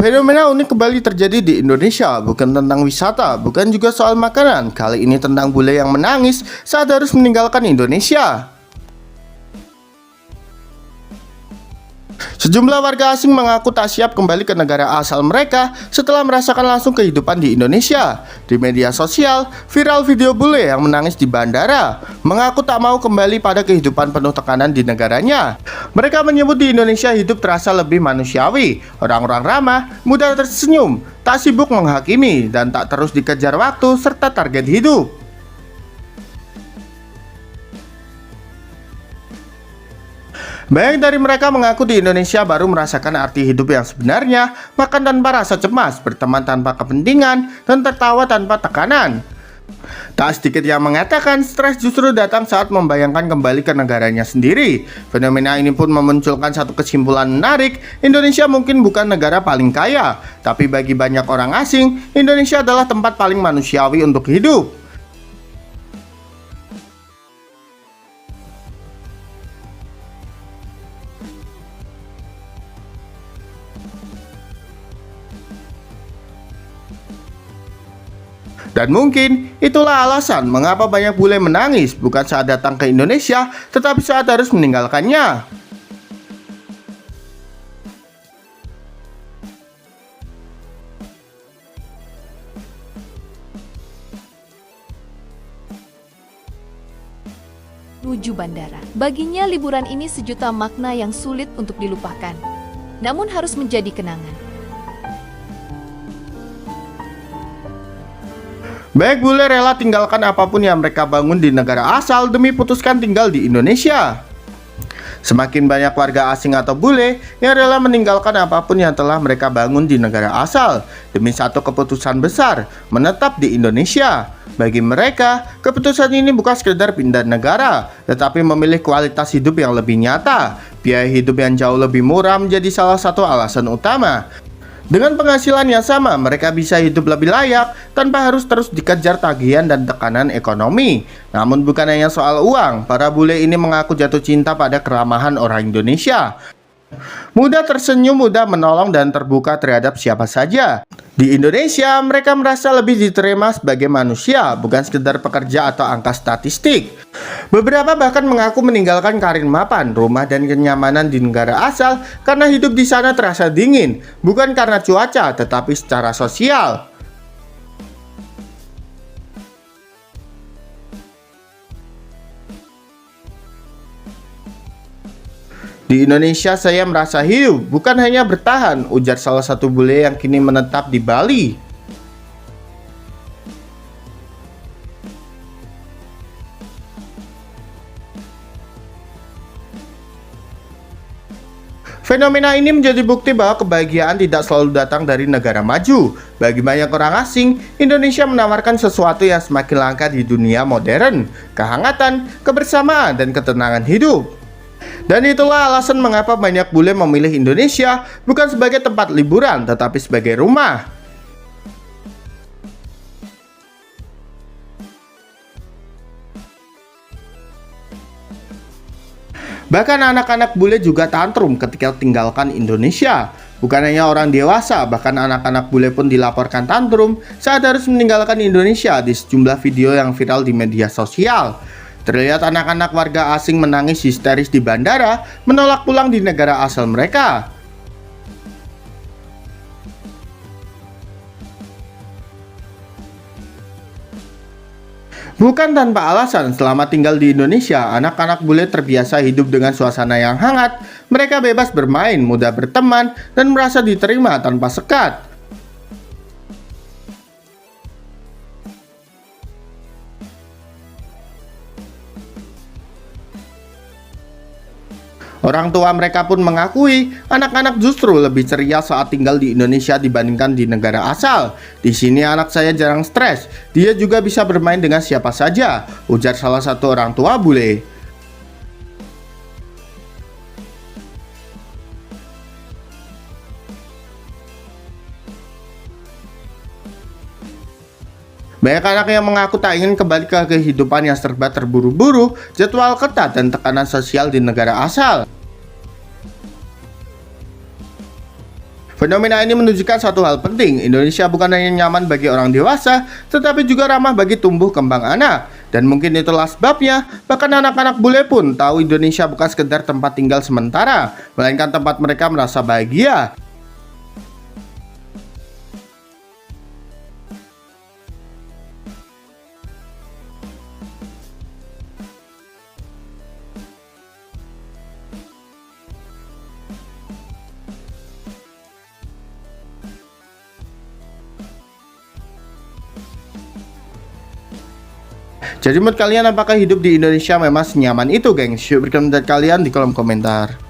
Fenomena unik kembali terjadi di Indonesia, bukan tentang wisata, bukan juga soal makanan. Kali ini tentang bule yang menangis saat harus meninggalkan Indonesia. Sejumlah warga asing mengaku tak siap kembali ke negara asal mereka setelah merasakan langsung kehidupan di Indonesia. Di media sosial, viral video bule yang menangis di bandara, mengaku tak mau kembali pada kehidupan penuh tekanan di negaranya. Mereka menyebut di Indonesia hidup terasa lebih manusiawi, orang-orang ramah, mudah tersenyum, tak sibuk menghakimi, dan tak terus dikejar waktu serta target hidup. Banyak dari mereka mengaku di Indonesia baru merasakan arti hidup yang sebenarnya, makan tanpa rasa cemas, berteman tanpa kepentingan, dan tertawa tanpa tekanan. Tak sedikit yang mengatakan stres justru datang saat membayangkan kembali ke negaranya sendiri. Fenomena ini pun memunculkan satu kesimpulan menarik, Indonesia mungkin bukan negara paling kaya, tapi bagi banyak orang asing, Indonesia adalah tempat paling manusiawi untuk hidup. Dan mungkin itulah alasan mengapa banyak bule menangis bukan saat datang ke Indonesia, tetapi saat harus meninggalkannya. Menuju bandara. Baginya liburan ini sejuta makna yang sulit untuk dilupakan, namun harus menjadi kenangan. Banyak bule rela tinggalkan apapun yang mereka bangun di negara asal demi putuskan tinggal di Indonesia. Semakin banyak warga asing atau bule yang rela meninggalkan apapun yang telah mereka bangun di negara asal demi satu keputusan besar, menetap di Indonesia. Bagi mereka, keputusan ini bukan sekedar pindah negara, tetapi memilih kualitas hidup yang lebih nyata. Biaya hidup yang jauh lebih murah menjadi salah satu alasan utama. Dengan penghasilan yang sama, mereka bisa hidup lebih layak tanpa harus terus dikejar tagihan dan tekanan ekonomi. Namun bukan hanya soal uang, para bule ini mengaku jatuh cinta pada keramahan orang Indonesia. Mudah tersenyum, mudah menolong, dan terbuka terhadap siapa saja. Di Indonesia, mereka merasa lebih diterima sebagai manusia, bukan sekedar pekerja atau angka statistik. Beberapa bahkan mengaku meninggalkan karir mapan, rumah, dan kenyamanan di negara asal karena hidup di sana terasa dingin, bukan karena cuaca, tetapi secara sosial. Di Indonesia saya merasa hidup, bukan hanya bertahan, ujar salah satu bule yang kini menetap di Bali. Fenomena ini menjadi bukti bahwa kebahagiaan tidak selalu datang dari negara maju. Bagi banyak orang asing, Indonesia menawarkan sesuatu yang semakin langka di dunia modern, kehangatan, kebersamaan, dan ketenangan hidup. Dan itulah alasan mengapa banyak bule memilih Indonesia bukan sebagai tempat liburan, tetapi sebagai rumah. Bahkan anak-anak bule juga tantrum ketika tinggalkan Indonesia. Bukan hanya orang dewasa, bahkan anak-anak bule pun dilaporkan tantrum saat harus meninggalkan Indonesia di sejumlah video yang viral di media sosial. Terlihat anak-anak warga asing menangis histeris di bandara, menolak pulang di negara asal mereka. Bukan tanpa alasan, selama tinggal di Indonesia, anak-anak bule terbiasa hidup dengan suasana yang hangat. Mereka bebas bermain, mudah berteman, dan merasa diterima tanpa sekat. Orang tua mereka pun mengakui anak-anak justru lebih ceria saat tinggal di Indonesia dibandingkan di negara asal. Di sini anak saya jarang stres, dia juga bisa bermain dengan siapa saja, ujar salah satu orang tua bule. Banyak anak yang mengaku tak ingin kembali ke kehidupan yang serba terburu-buru, jadwal ketat, dan tekanan sosial di negara asal. Fenomena ini menunjukkan satu hal penting, Indonesia bukan hanya nyaman bagi orang dewasa, tetapi juga ramah bagi tumbuh kembang anak. Dan mungkin itulah sebabnya, bahkan anak-anak bule pun tahu Indonesia bukan sekedar tempat tinggal sementara, melainkan tempat mereka merasa bahagia. Jadi menurut kalian apakah hidup di Indonesia memang senyaman itu, gengs? Yuk berikan pendapat kalian di kolom komentar.